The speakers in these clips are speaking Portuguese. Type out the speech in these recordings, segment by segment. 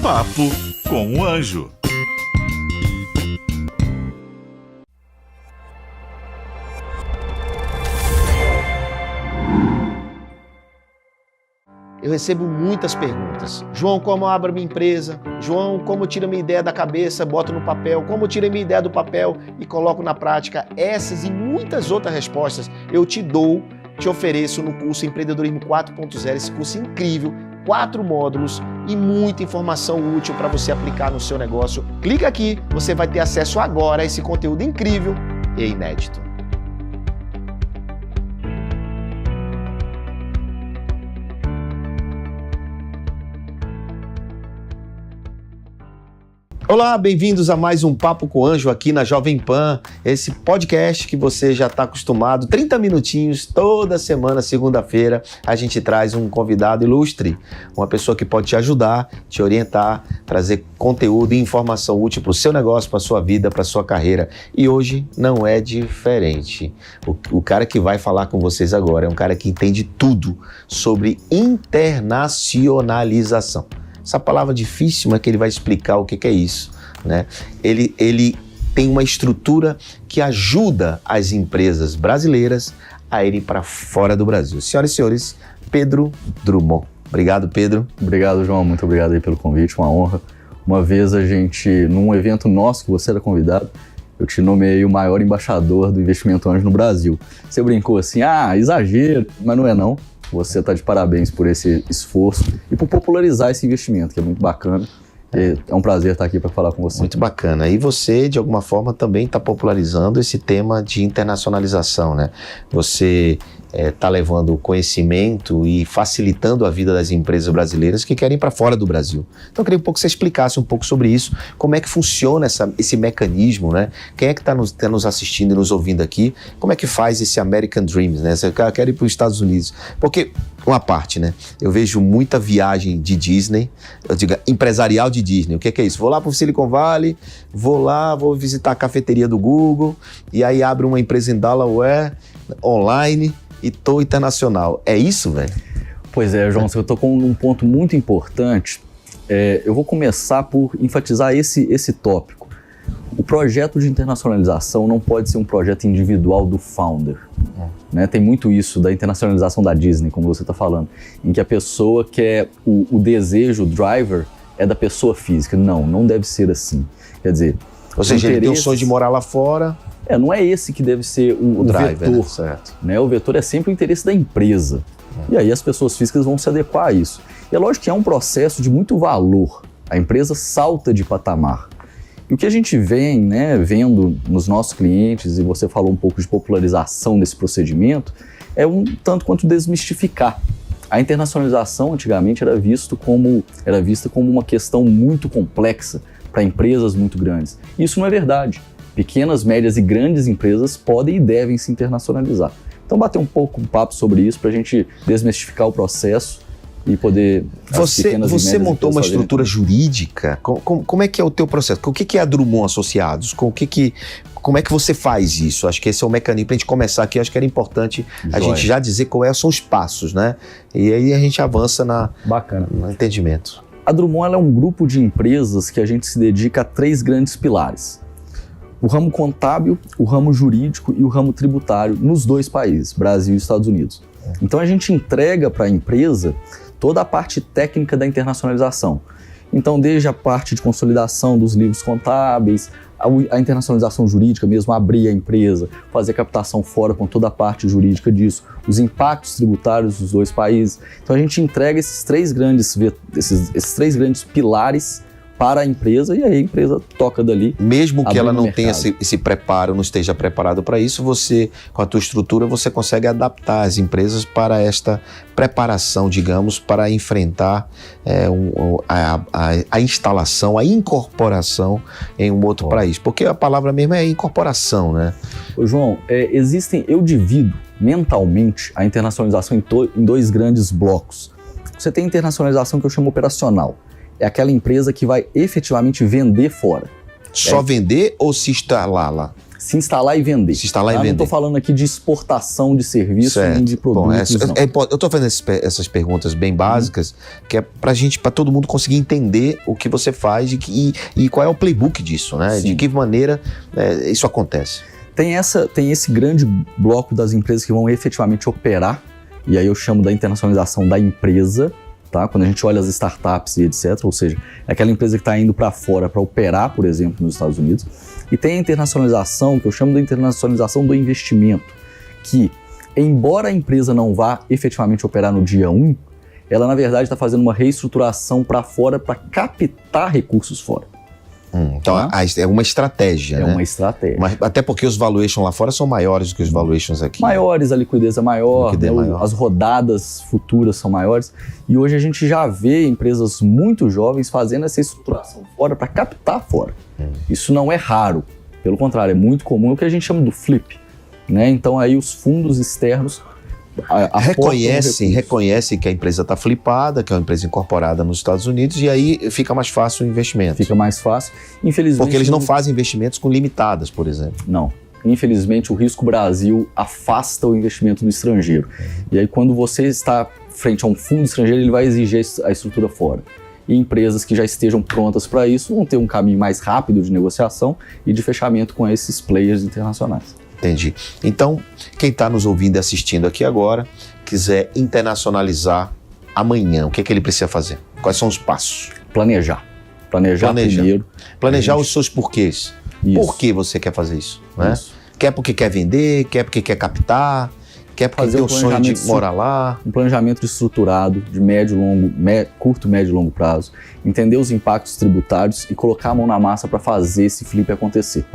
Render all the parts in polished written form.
Papo com o Anjo. Eu recebo muitas perguntas. João, como eu abro minha empresa? João, como eu tiro minha ideia da cabeça, boto no papel? Como eu tiro minha ideia do papel e coloco na prática? Essas e muitas outras respostas eu te ofereço no curso Empreendedorismo 4.0, esse curso incrível, 4 módulos e muita informação útil para você aplicar no seu negócio. Clica aqui, você vai ter acesso agora a esse conteúdo incrível e inédito. Olá, bem-vindos a mais um Papo com o Anjo aqui na Jovem Pan, esse podcast que você já está acostumado, 30 minutinhos, toda semana, segunda-feira, a gente traz um convidado ilustre, uma pessoa que pode te ajudar, te orientar, trazer conteúdo e informação útil para o seu negócio, para a sua vida, para a sua carreira. E hoje não é diferente. O cara que vai falar com vocês agora é um cara que entende tudo sobre internacionalização. Essa palavra difícil, mas que ele vai explicar o que é isso, né? Ele tem uma estrutura que ajuda as empresas brasileiras a irem para fora do Brasil. Senhoras e senhores, Pedro Drummond. Obrigado, Pedro. Obrigado, João. Muito obrigado aí pelo convite, uma honra. Uma vez num evento nosso que você era convidado, eu te nomeei o maior embaixador do investimento anjo no Brasil. Você brincou assim, exagero, mas não é não. Você está de parabéns por esse esforço e por popularizar esse investimento, que é muito bacana. É um prazer estar aqui para falar com você. Muito bacana. E você, de alguma forma, também está popularizando esse tema de internacionalização, né? Você está levando conhecimento e facilitando a vida das empresas brasileiras que querem ir para fora do Brasil. Então, eu queria que você explicasse um pouco sobre isso, como é que funciona esse mecanismo, né? Quem é que está nos assistindo e nos ouvindo aqui? Como é que faz esse American Dreams, né? Você quer ir para os Estados Unidos? Porque, uma parte, né? Eu vejo muita viagem de Disney, eu digo empresarial de Disney. O que é isso? Vou lá para o Silicon Valley, vou visitar a cafeteria do Google, e aí abro uma empresa em Delaware, online, e tô internacional. É isso, velho? Pois é, João, você tocou num ponto muito importante. Eu vou começar por enfatizar esse tópico. O projeto de internacionalização não pode ser um projeto individual do founder. Né? Tem muito isso da internacionalização da Disney, como você está falando, em que a pessoa quer o desejo, o driver, é da pessoa física. Não deve ser assim. Quer dizer, ou seja, ele tem o sonho de morar lá fora. Não é esse que deve ser o driver, vetor, né? Certo. Né? O vetor é sempre o interesse da empresa. E aí as pessoas físicas vão se adequar a isso. E é lógico que é um processo de muito valor. A empresa salta de patamar. E o que a gente vem, né, vendo nos nossos clientes, e você falou um pouco de popularização desse procedimento, é um tanto quanto desmistificar. A internacionalização antigamente era vista como uma questão muito complexa para empresas muito grandes. Isso não é verdade. Pequenas, médias e grandes empresas podem e devem se internacionalizar. Então, bater um pouco um papo sobre isso para a gente desmistificar o processo e poder... Você montou uma estrutura jurídica? Como é que é o teu processo? O que é a Drummond Associados? Como é que você faz isso? Acho que esse é o mecanismo. Para a gente começar aqui, acho que era importante a gente já dizer quais são os passos, né? E aí a gente avança no entendimento. A Drummond ela é um grupo de empresas que a gente se dedica a 3 grandes pilares. O ramo contábil, o ramo jurídico e o ramo tributário nos 2 países, Brasil e Estados Unidos. Então a gente entrega para a empresa toda a parte técnica da internacionalização. Então desde a parte de consolidação dos livros contábeis, a internacionalização jurídica mesmo, abrir a empresa, fazer captação fora com toda a parte jurídica disso, os impactos tributários dos 2 países. Então a gente entrega esses 3 grandes pilares para a empresa e aí a empresa toca dali. Mesmo que ela não tenha esse preparo, não esteja preparado para isso, você, com a tua estrutura, você consegue adaptar as empresas para esta preparação, digamos, para enfrentar a instalação, a incorporação em um outro país. Porque a palavra mesmo é incorporação, né? Ô, João, eu divido mentalmente a internacionalização em 2 grandes blocos. Você tem a internacionalização que eu chamo operacional. É aquela empresa que vai efetivamente vender fora. Só vender ou se instalar lá? se instalar e vender. Se instalar e vender. Não estou falando aqui de exportação de serviço nem de produtos. Bom, eu estou fazendo essas perguntas bem básicas, que é para todo mundo conseguir entender o que você faz e qual é o playbook disso, né? Sim. De que maneira isso acontece. Tem esse grande bloco das empresas que vão efetivamente operar, e aí eu chamo da internacionalização da empresa, tá? Quando a gente olha as startups e etc., ou seja, é aquela empresa que está indo para fora para operar, por exemplo, nos Estados Unidos. E tem a internacionalização, que eu chamo de internacionalização do investimento, que, embora a empresa não vá efetivamente operar no dia 1, ela, na verdade, está fazendo uma reestruturação para fora para captar recursos fora. Então, é uma estratégia, né? É uma estratégia. Mas, até porque os valuations lá fora são maiores do que os valuations aqui. Maiores, a liquidez é maior, as rodadas futuras são maiores. E hoje a gente já vê empresas muito jovens fazendo essa estruturação fora para captar fora. Isso não é raro. Pelo contrário, é muito comum, o que a gente chama do flip, né? Então aí os fundos externos reconhece que a empresa está flipada, que é uma empresa incorporada nos Estados Unidos, e aí fica mais fácil o investimento. Fica mais fácil. Infelizmente, porque eles não fazem investimentos com limitadas, por exemplo. Não. Infelizmente, o Risco Brasil afasta o investimento do estrangeiro. E aí, quando você está frente a um fundo estrangeiro, ele vai exigir a estrutura fora. E empresas que já estejam prontas para isso vão ter um caminho mais rápido de negociação e de fechamento com esses players internacionais. Entendi. Então, quem está nos ouvindo e assistindo aqui agora, quiser internacionalizar amanhã, o que é que ele precisa fazer? Quais são os passos? Planejar primeiro. Planejar os seus porquês. Isso. Por que você quer fazer isso? Né? Isso. Quer porque quer vender, quer porque quer captar, quer porque tem o sonho de morar lá. Um planejamento estruturado, de curto, médio e longo prazo. Entender os impactos tributários e colocar a mão na massa para fazer esse flip acontecer.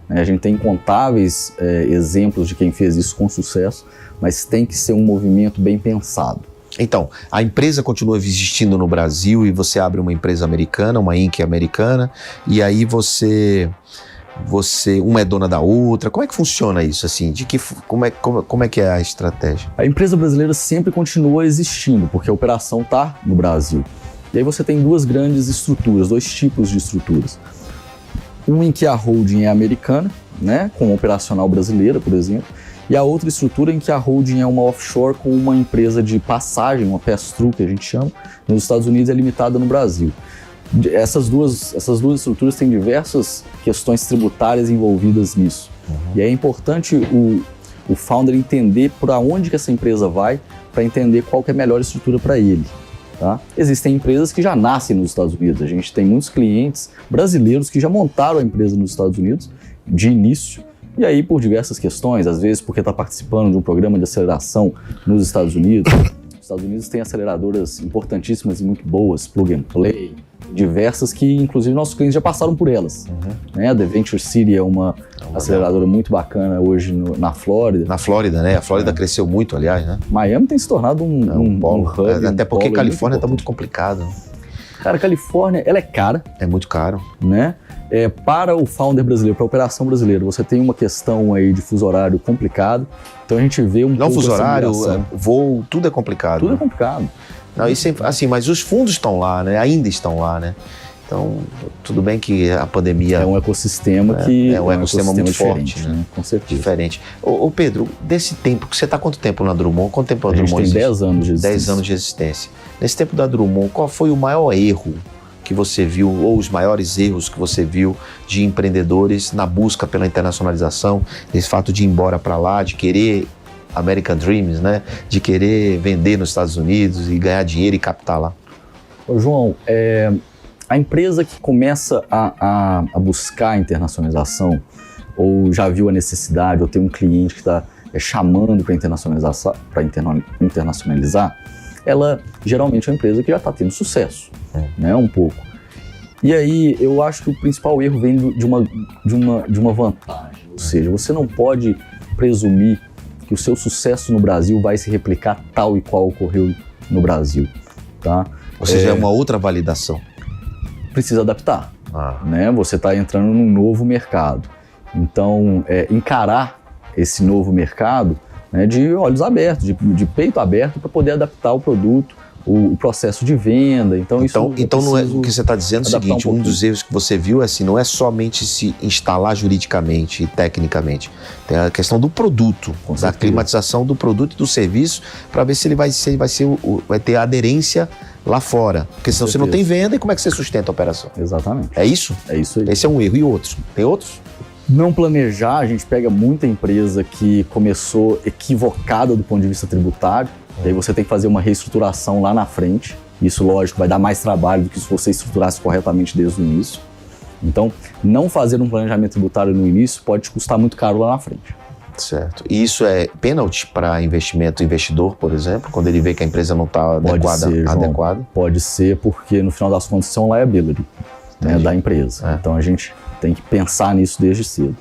A gente tem incontáveis exemplos de quem fez isso com sucesso, mas tem que ser um movimento bem pensado. Então, a empresa continua existindo no Brasil e você abre uma empresa americana, uma Inc. americana, e aí uma é dona da outra. Como é que funciona isso? Assim, como é que é a estratégia? A empresa brasileira sempre continua existindo, porque a operação está no Brasil. E aí você tem dois tipos de estruturas. Um em que a holding é americana, né, com uma operacional brasileira, por exemplo, e a outra estrutura em que a holding é uma offshore com uma empresa de passagem, uma pass-through que a gente chama, nos Estados Unidos é limitada no Brasil. Essas duas estruturas têm diversas questões tributárias envolvidas nisso. E é importante o founder entender para onde que essa empresa vai, para entender qual que é a melhor estrutura para ele. Tá? Existem empresas que já nascem nos Estados Unidos. A gente tem muitos clientes brasileiros que já montaram a empresa nos Estados Unidos de início, e aí por diversas questões, às vezes porque está participando de um programa de aceleração nos Estados Unidos. Os Estados Unidos têm aceleradoras importantíssimas e muito boas, Plug and Play, diversas que inclusive nossos clientes já passaram por elas. Né? A The Venture City é uma aceleradora muito bacana hoje na Flórida. Na Flórida, né? A Flórida cresceu muito, aliás, né? Miami tem se tornado um hub. Até porque Califórnia está muito complicado. Cara, a Califórnia, ela é cara. É muito caro. Né? Para o founder brasileiro, para a operação brasileira, você tem uma questão aí de fuso horário complicado. Então a gente vê Não fuso horário, voo, tudo é complicado. Tudo é complicado. Não, isso é, assim, mas os fundos estão lá, né? Ainda estão lá, né? Então, tudo bem que a pandemia... É um ecossistema que... É um ecossistema muito forte, né? Com certeza. Diferente. Ô Pedro, desse tempo, você está há quanto tempo na Drummond? Quanto tempo a Drummond existe? A gente tem 10 anos de existência. 10 anos de existência. Nesse tempo da Drummond, qual foi o maior erro que você viu, ou os maiores erros que você viu de empreendedores na busca pela internacionalização, esse fato de ir embora para lá, de querer American Dreams, né? De querer vender nos Estados Unidos e ganhar dinheiro e captar lá? Ô, João, a empresa que começa a buscar a internacionalização, ou já viu a necessidade, ou tem um cliente que está chamando para internacionalizar, ela geralmente é uma empresa que já está tendo sucesso, né, um pouco. E aí eu acho que o principal erro vem de uma vantagem, ou seja, você não pode presumir que o seu sucesso no Brasil vai se replicar tal e qual ocorreu no Brasil, tá? Ou seja, é uma outra validação. Precisa adaptar, né? Você está entrando num novo mercado, então encarar esse novo mercado, né, de olhos abertos, de peito aberto para poder adaptar o produto o processo de venda. Então não é, o que você está dizendo é o seguinte, um dos erros que você viu é assim, não é somente se instalar juridicamente e tecnicamente, tem a questão do produto, da climatização do produto e do serviço, para ver se ele vai ter aderência lá fora, porque senão você não tem venda e como é que você sustenta a operação? Exatamente. É isso? É isso aí. Esse é um erro. E outros? Tem outros? Não planejar, a gente pega muita empresa que começou equivocada do ponto de vista tributário, e aí você tem que fazer uma reestruturação lá na frente. Isso, lógico, vai dar mais trabalho do que se você estruturasse corretamente desde o início. Então, não fazer um planejamento tributário no início pode te custar muito caro lá na frente. Certo. E isso é pênalti para investidor, por exemplo, quando ele vê que a empresa não está adequada? Pode ser, porque no final das contas isso é um liability, né, da empresa. Então a gente tem que pensar nisso desde cedo.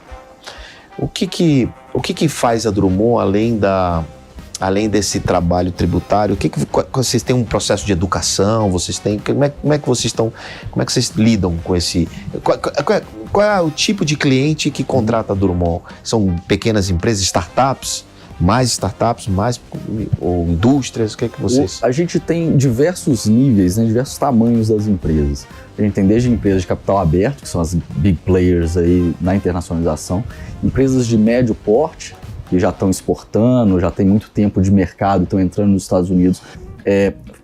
O que faz a Drummond, além desse trabalho tributário? Vocês têm um processo de educação? Como é que vocês lidam com esse? Qual é o tipo de cliente que contrata a Drummond? São pequenas empresas, startups, ou indústrias? O que é que vocês... A gente tem diversos níveis, né, diversos tamanhos das empresas. A gente tem desde empresas de capital aberto, que são as big players aí na internacionalização, empresas de médio porte, que já estão exportando, já tem muito tempo de mercado, estão entrando nos Estados Unidos,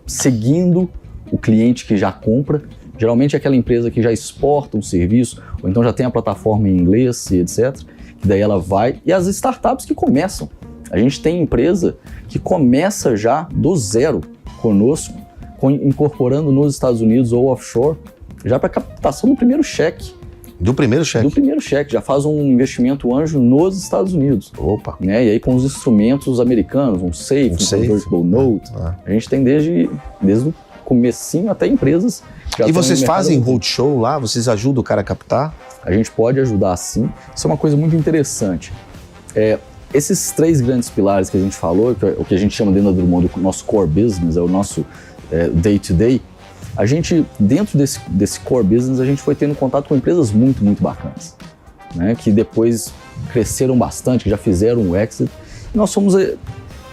seguindo o cliente que já compra. Geralmente é aquela empresa que já exporta um serviço, ou então já tem a plataforma em inglês e etc., que daí ela vai. E as startups que começam. A gente tem empresa que começa já do zero conosco, incorporando nos Estados Unidos ou offshore, já para captação do primeiro cheque. Do primeiro cheque? Do primeiro cheque, já faz um investimento anjo nos Estados Unidos. Opa! Né? E aí com os instrumentos americanos, um SAFE, um Convertible Note, a gente tem desde o comecinho até empresas. E vocês fazem roadshow lá? Vocês ajudam o cara a captar? A gente pode ajudar sim. Isso é uma coisa muito interessante. Esses 3 grandes pilares que a gente falou, que é o que a gente chama dentro da Drummond do nosso core business, é o nosso day-to-day, a gente, dentro desse core business, a gente foi tendo contato com empresas muito, muito bacanas, né, que depois cresceram bastante, que já fizeram um exit. E nós fomos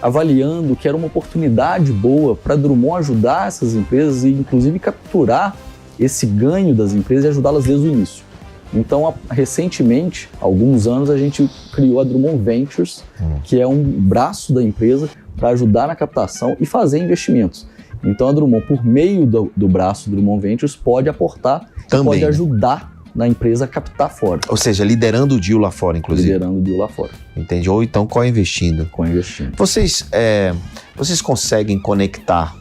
avaliando que era uma oportunidade boa para a Drummond ajudar essas empresas e, inclusive, capturar esse ganho das empresas e ajudá-las desde o início. Então, recentemente, há alguns anos, a gente criou a Drummond Ventures, que é um braço da empresa para ajudar na captação e fazer investimentos. Então, a Drummond, por meio do braço Drummond Ventures, pode aportar e pode ajudar na empresa a captar fora. Ou seja, liderando o deal lá fora, inclusive. Liderando o deal lá fora. Entendi. Ou então co-investindo. Co-investindo. Vocês conseguem conectar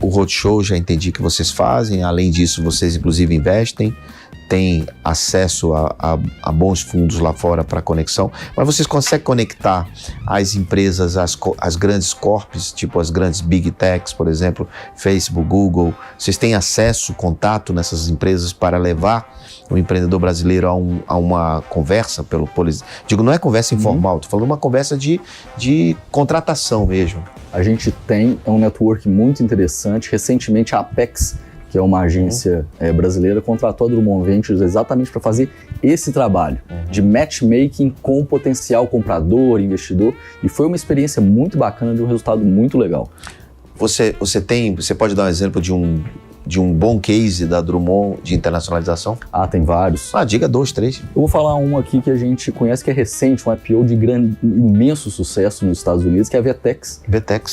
o roadshow, já entendi que vocês fazem, além disso, vocês inclusive investem, têm acesso a bons fundos lá fora para conexão, mas vocês conseguem conectar as empresas, as grandes corps, tipo as grandes big techs, por exemplo, Facebook, Google, vocês têm acesso, contato nessas empresas para levar o empreendedor brasileiro a uma conversa, digo, não é conversa informal, estou falando uma conversa de contratação mesmo. A gente tem um network muito interessante. Recentemente a Apex, que é uma agência brasileira, contratou a Drummond Ventures exatamente para fazer esse trabalho de matchmaking com potencial comprador, investidor, e foi uma experiência muito bacana, de um resultado muito legal. Você pode dar um exemplo de um bom case da Drummond de internacionalização? Tem vários. Diga 2, 3. Eu vou falar um aqui que a gente conhece, que é recente, um IPO de imenso sucesso nos Estados Unidos, que é a Vetex.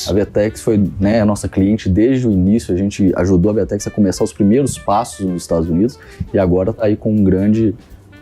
A Vetex foi a nossa cliente desde o início, a gente ajudou a Vetex a começar os primeiros passos nos Estados Unidos e agora está aí com um grande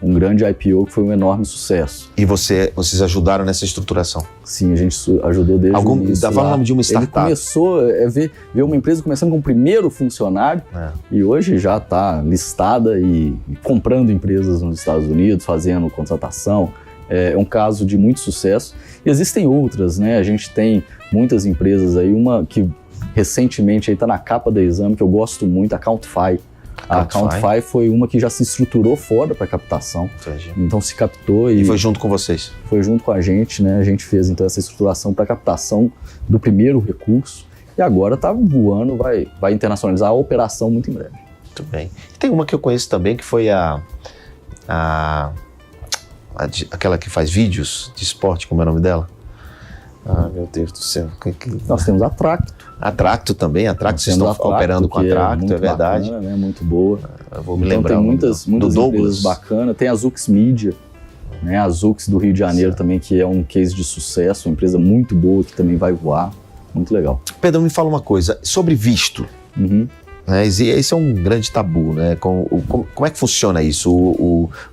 IPO que foi um enorme sucesso. E vocês ajudaram nessa estruturação? Sim, a gente ajudou desde o início. Dava o nome de uma startup? Ele começou a ver uma empresa começando com o primeiro funcionário e hoje já está listada e comprando empresas nos Estados Unidos, fazendo contratação. É um caso de muito sucesso. E existem outras, né? A gente tem muitas empresas aí, uma que recentemente está na capa da Exame, que eu gosto muito, a Countify. A Countify foi uma que já se estruturou fora para captação. Entendi. Então se captou e foi junto com vocês? Foi junto com a gente, né? A gente fez então essa estruturação para captação do primeiro recurso e agora está voando, vai internacionalizar a operação muito em breve. Muito bem. E tem uma que eu conheço também, que foi aquela que faz vídeos de esporte, como é o nome dela? Meu Deus do céu. Nós temos a Tracto. A Tracto também, vocês estão operando com a Tracto, é verdade. Bacana, né? Muito boa. Eu vou me lembrar. Tem muitas empresas bacanas. Tem a Zux Media, né? A Zux do Rio de Janeiro também, que é um case de sucesso, uma empresa muito boa que também vai voar. Muito legal. Pedro, me fala uma coisa, sobre visto. Esse é um grande tabu, né? Como é que funciona isso?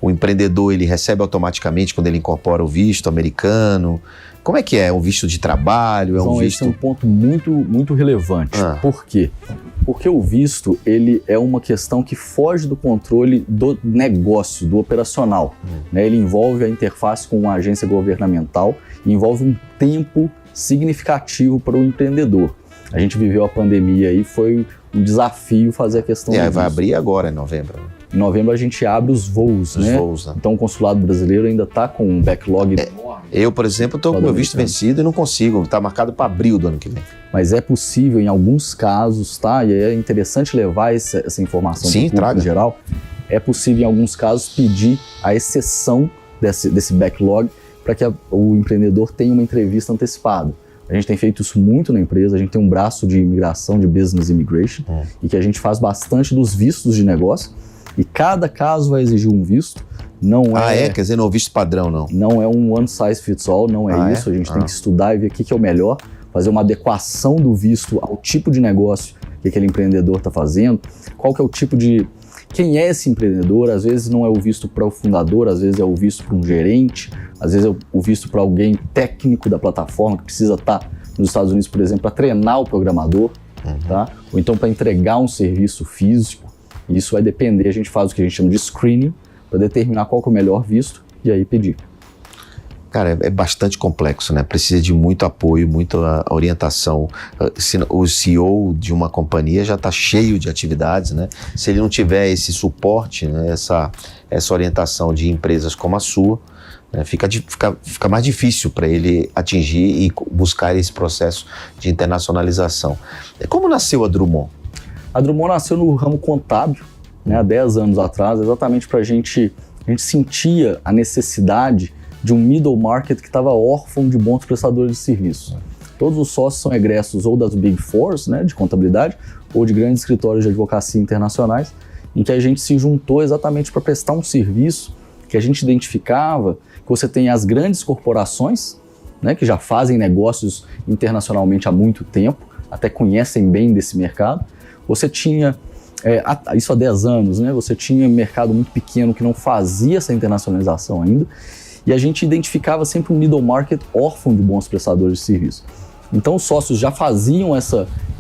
O empreendedor, ele recebe automaticamente quando ele incorpora o visto americano? Como é que é? Um visto de trabalho? Esse é um ponto muito, muito relevante. Por quê? Porque o visto, ele é uma questão que foge do controle do negócio, do operacional. Né? Ele envolve a interface com uma agência governamental e envolve um tempo significativo para o empreendedor. A gente viveu a pandemia aí, foi um desafio fazer a questão do visto. Vai abrir agora, em novembro. Em novembro a gente abre os voos, né? Então o consulado brasileiro ainda está com um backlog enorme. Eu, por exemplo, estou com meu visto vencido e não consigo. Está marcado para abril do ano que vem. Mas é possível em alguns casos, tá? E é interessante levar essa informação para o público em geral. É possível em alguns casos pedir a exceção desse backlog para que o empreendedor tenha uma entrevista antecipada. A gente tem feito isso muito na empresa, a gente tem um braço de imigração, de business immigration, e que a gente faz bastante dos vistos de negócio, e cada caso vai exigir um visto. Quer dizer, não é o visto padrão, não? Não é um one size fits all, não é isso. A gente tem que estudar e ver o que é o melhor, fazer uma adequação do visto ao tipo de negócio que aquele empreendedor está fazendo, qual que é o tipo de... Quem é esse empreendedor? Às vezes não é o visto para o fundador, às vezes é o visto para um gerente, às vezes é o visto para alguém técnico da plataforma que precisa estar nos Estados Unidos, por exemplo, para treinar o programador, tá? Ou então para entregar um serviço físico. Isso vai depender, a gente faz o que a gente chama de screening para determinar qual que é o melhor visto e aí pedir. Cara, é bastante complexo, né? Precisa de muito apoio, muita orientação. O CEO de uma companhia já está cheio de atividades, né? Se ele não tiver esse suporte, né? essa orientação de empresas como a sua, né? Fica mais difícil para ele atingir e buscar esse processo de internacionalização. Como nasceu a Drummond? A Drummond nasceu no ramo contábil, né? Há 10 anos atrás, exatamente para a gente sentia a necessidade de um middle market que estava órfão de bons prestadores de serviço. Todos os sócios são egressos ou das Big Fours, né, de contabilidade, ou de grandes escritórios de advocacia internacionais, em que a gente se juntou exatamente para prestar um serviço que a gente identificava que você tem as grandes corporações, né, que já fazem negócios internacionalmente há muito tempo, até conhecem bem desse mercado. Você tinha, isso há 10 anos, né, você tinha um mercado muito pequeno que não fazia essa internacionalização ainda, e a gente identificava sempre um middle market órfão de bons prestadores de serviço. Então os sócios já faziam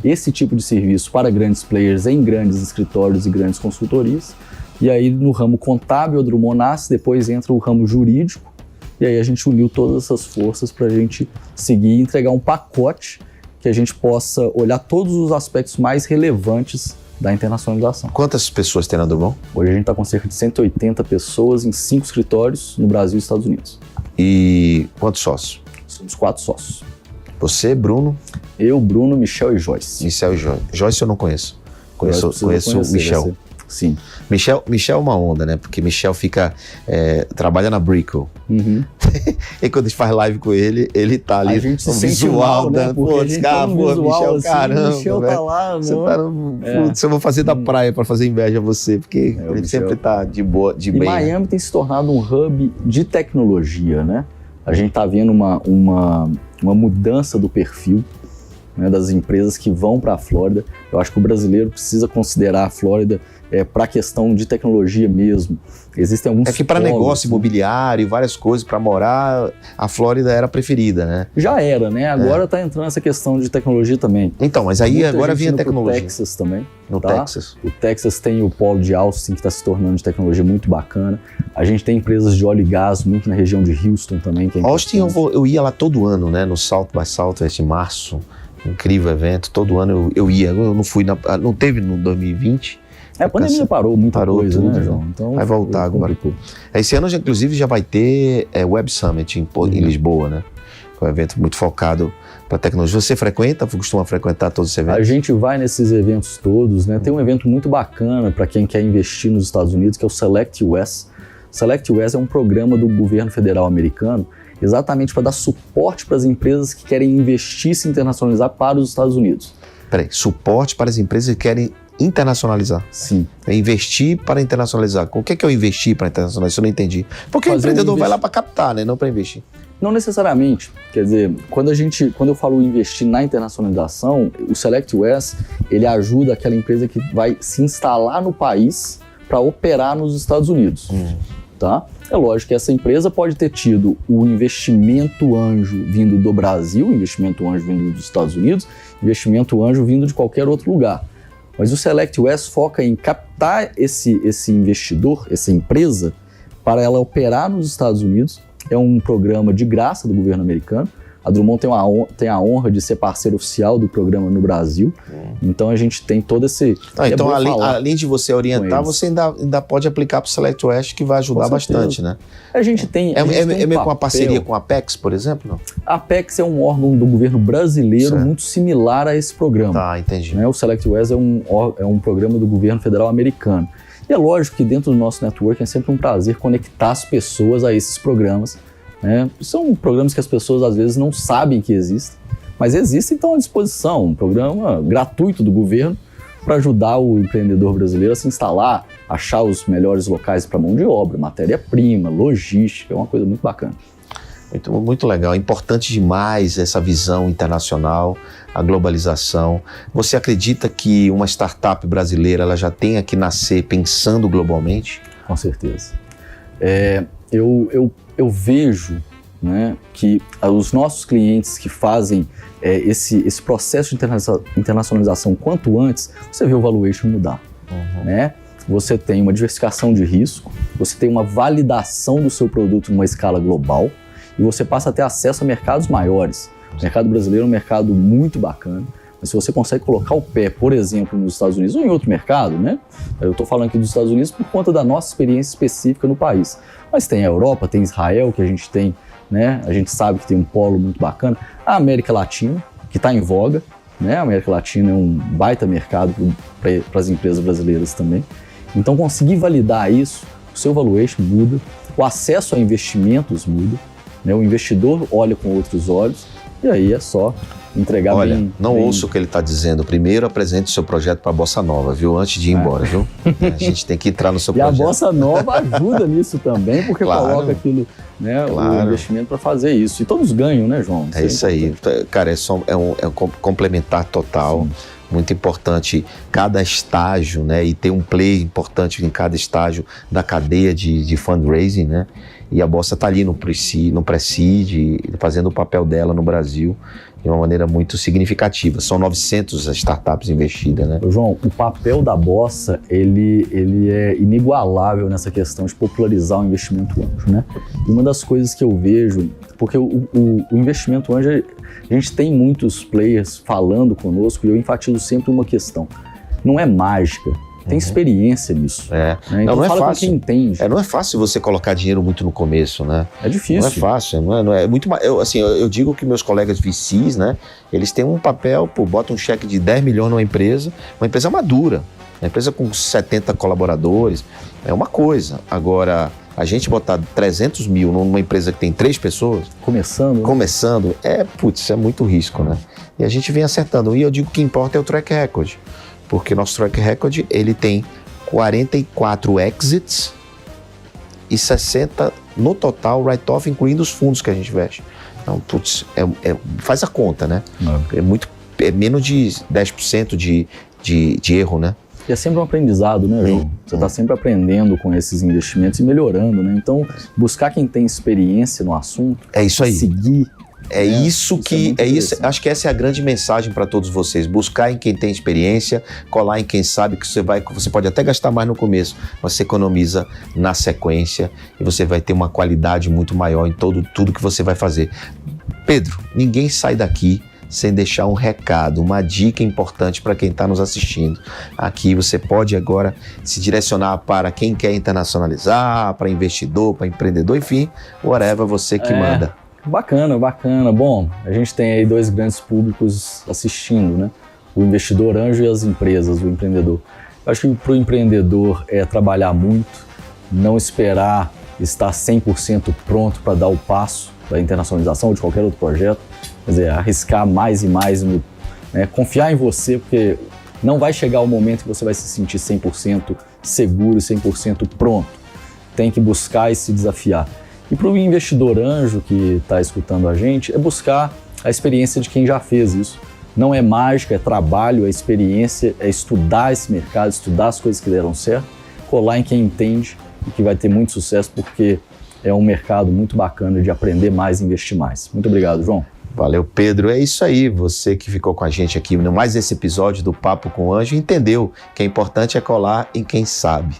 esse tipo de serviço para grandes players em grandes escritórios e grandes consultorias. E aí no ramo contábil a Drummond nasce, depois entra o ramo jurídico, e aí a gente uniu todas essas forças para a gente seguir e entregar um pacote que a gente possa olhar todos os aspectos mais relevantes da internacionalização. Quantas pessoas tem na Drummond? Hoje a gente está com cerca de 180 pessoas em 5 escritórios no Brasil e Estados Unidos. E quantos sócios? Somos 4 sócios. Você, Bruno? Eu, Bruno, Michel e Joyce. Michel e Joyce. Joyce eu não conheço. Conheço o Michel. Sim. Michel é uma onda, né? Porque Michel trabalha na Brickell. E quando a gente faz live com ele, ele tá ali. A gente se visual, mal, né? Pô, Michel, assim, caramba. Michel tá lá, você tá putz, eu vou fazer da praia pra fazer inveja a você, porque ele sempre tá de boa, de bem. E Miami tem se tornado um hub de tecnologia, né? A gente tá vendo uma mudança do perfil, né, das empresas que vão para a Flórida. Eu acho que o brasileiro precisa considerar a Flórida para a questão de tecnologia mesmo. Existem alguns que para negócio imobiliário e várias coisas, para morar, a Flórida era a preferida, né? Já era, né? Agora está entrando essa questão de tecnologia também. Então, mas aí agora vinha a tecnologia. No Texas também. No Texas? O Texas tem o polo de Austin, que está se tornando de tecnologia muito bacana. A gente tem empresas de óleo e gás muito na região de Houston também. Que é Austin eu ia lá todo ano, né? No South by Southwest em março. Incrível evento. Todo ano eu ia. Eu não fui, não teve no 2020. A pandemia parou muita coisa, tudo, né, João? Então, vai voltar agora. Esse ano, inclusive, já vai ter Web Summit em Lisboa, né? É um evento muito focado para tecnologia. Você costuma frequentar todos esses eventos? A gente vai nesses eventos todos, né? Tem um evento muito bacana para quem quer investir nos Estados Unidos, que é o Select US. Select US é um programa do governo federal americano exatamente para dar suporte para as empresas que querem investir e se internacionalizar para os Estados Unidos. Peraí, suporte para as empresas que querem internacionalizar. Sim. É investir para internacionalizar. O que é eu investir para internacionalizar? Isso eu não entendi. Porque o empreendedor vai lá para captar, né? Não para investir. Não necessariamente. Quer dizer, quando eu falo investir na internacionalização, o Select US, ele ajuda aquela empresa que vai se instalar no país para operar nos Estados Unidos. Tá? É lógico que essa empresa pode ter tido o investimento anjo vindo do Brasil, investimento anjo vindo dos Estados Unidos, investimento anjo vindo de qualquer outro lugar. Mas o Select US foca em captar esse investidor, essa empresa, para ela operar nos Estados Unidos. É um programa de graça do governo americano. A Drummond tem a honra de ser parceiro oficial do programa no Brasil. Então a gente tem todo esse... Então, além de você orientar, você ainda pode aplicar para o Select West, que vai ajudar bastante, né? A gente tem... É meio com uma parceria com a Apex, por exemplo? Não? A Apex é um órgão do governo brasileiro muito similar a esse programa. Tá, entendi. Né? O Select West é um programa do governo federal americano. E é lógico que dentro do nosso network é sempre um prazer conectar as pessoas a esses programas. Né? São programas que as pessoas às vezes não sabem que existem, mas existem, então à disposição, um programa gratuito do governo para ajudar o empreendedor brasileiro a se instalar, achar os melhores locais para mão de obra, matéria-prima, logística, é uma coisa muito bacana. Muito legal, é importante demais essa visão internacional, a globalização. Você acredita que uma startup brasileira ela já tenha que nascer pensando globalmente? Com certeza. Eu vejo, né, que os nossos clientes que fazem esse processo de internacionalização quanto antes, você vê o valuation mudar. Né? Você tem uma diversificação de risco, você tem uma validação do seu produto numa escala global e você passa a ter acesso a mercados maiores. O mercado brasileiro é um mercado muito bacana, mas se você consegue colocar o pé, por exemplo, nos Estados Unidos ou em outro mercado, né? Eu estou falando aqui dos Estados Unidos por conta da nossa experiência específica no país. Mas tem a Europa, tem Israel, que a gente tem, né? A gente sabe que tem um polo muito bacana. A América Latina, que está em voga, né? A América Latina é um baita mercado para as empresas brasileiras também. Então, conseguir validar isso, o seu valuation muda, o acesso a investimentos muda, né? O investidor olha com outros olhos e aí é só entregar Olha, bem... não ouça o que ele está dizendo. Primeiro, apresente o seu projeto para a Bossa Nova, viu? Antes de ir embora, viu? A gente tem que entrar no seu projeto. E a Bossa Nova ajuda nisso também, porque coloca aquilo, né, o investimento para fazer isso. E todos ganham, né, João? É isso aí. Cara, é um complementar total. Sim. Muito importante cada estágio, né? E ter um play importante em cada estágio da cadeia de fundraising, né? E a Bossa está ali no Pre-Seed, fazendo o papel dela no Brasil de uma maneira muito significativa. São 900 startups investidas, né? João, o papel da Bossa, ele é inigualável nessa questão de popularizar o investimento anjo, né? E uma das coisas que eu vejo, porque o investimento anjo, a gente tem muitos players falando conosco e eu enfatizo sempre uma questão. Não é mágica. Tem experiência nisso. Né? Então não é fala fácil. Com quem entende. Não é fácil você colocar dinheiro muito no começo, né? É difícil. Não é fácil, não é muito. Eu digo que meus colegas VCs, né? Eles têm um papel, botam um cheque de 10 milhões numa empresa, uma empresa madura, uma empresa com 70 colaboradores, é uma coisa. Agora, a gente botar 300 mil numa empresa que tem 3 pessoas... Começando, é muito risco, né? E a gente vem acertando. E eu digo que o que importa é o track record. Porque nosso track record, ele tem 44 exits e 60 no total write-off, incluindo os fundos que a gente investe. Então, faz a conta, né? É menos de 10% de erro, né? E é sempre um aprendizado, né, João? Você está sempre aprendendo com esses investimentos e melhorando, né? Então, buscar quem tem experiência no assunto, é isso aí. Seguir... Acho que essa é a grande mensagem para todos vocês. Buscar em quem tem experiência, colar em quem sabe que você pode até gastar mais no começo, mas você economiza na sequência e você vai ter uma qualidade muito maior em tudo que você vai fazer. Pedro, ninguém sai daqui sem deixar um recado, uma dica importante para quem está nos assistindo. Aqui você pode agora se direcionar para quem quer internacionalizar, para investidor, para empreendedor, enfim, whatever, você que manda. Bacana. Bom, a gente tem aí 2 grandes públicos assistindo, né? O investidor anjo e as empresas, o empreendedor. Eu acho que para o empreendedor é trabalhar muito, não esperar estar 100% pronto para dar o passo da internacionalização ou de qualquer outro projeto, quer dizer, arriscar mais e mais né? Confiar em você, porque não vai chegar o momento que você vai se sentir 100% seguro, 100% pronto. Tem que buscar e se desafiar. E para o investidor anjo que está escutando a gente, é buscar a experiência de quem já fez isso. Não é mágica, é trabalho, é experiência, é estudar esse mercado, estudar as coisas que deram certo, colar em quem entende e que vai ter muito sucesso, porque é um mercado muito bacana de aprender mais e investir mais. Muito obrigado, João. Valeu, Pedro. É isso aí. Você que ficou com a gente aqui no mais esse episódio do Papo com o Anjo entendeu que é importante é colar em quem sabe.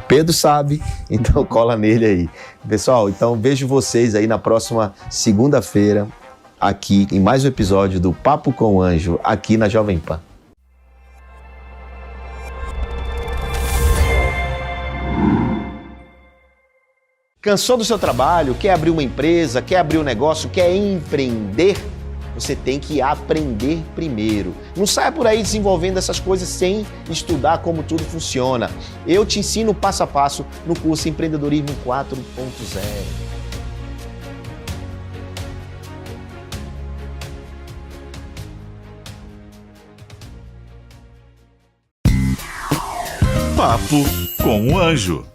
Pedro sabe, então cola nele aí. Pessoal, então vejo vocês aí na próxima segunda-feira aqui em mais um episódio do Papo com o Anjo aqui na Jovem Pan. Cansou do seu trabalho? Quer abrir uma empresa? Quer abrir um negócio? Quer empreender? Você tem que aprender primeiro. Não saia por aí desenvolvendo essas coisas sem estudar como tudo funciona. Eu te ensino passo a passo no curso Empreendedorismo 4.0. Papo com o Anjo.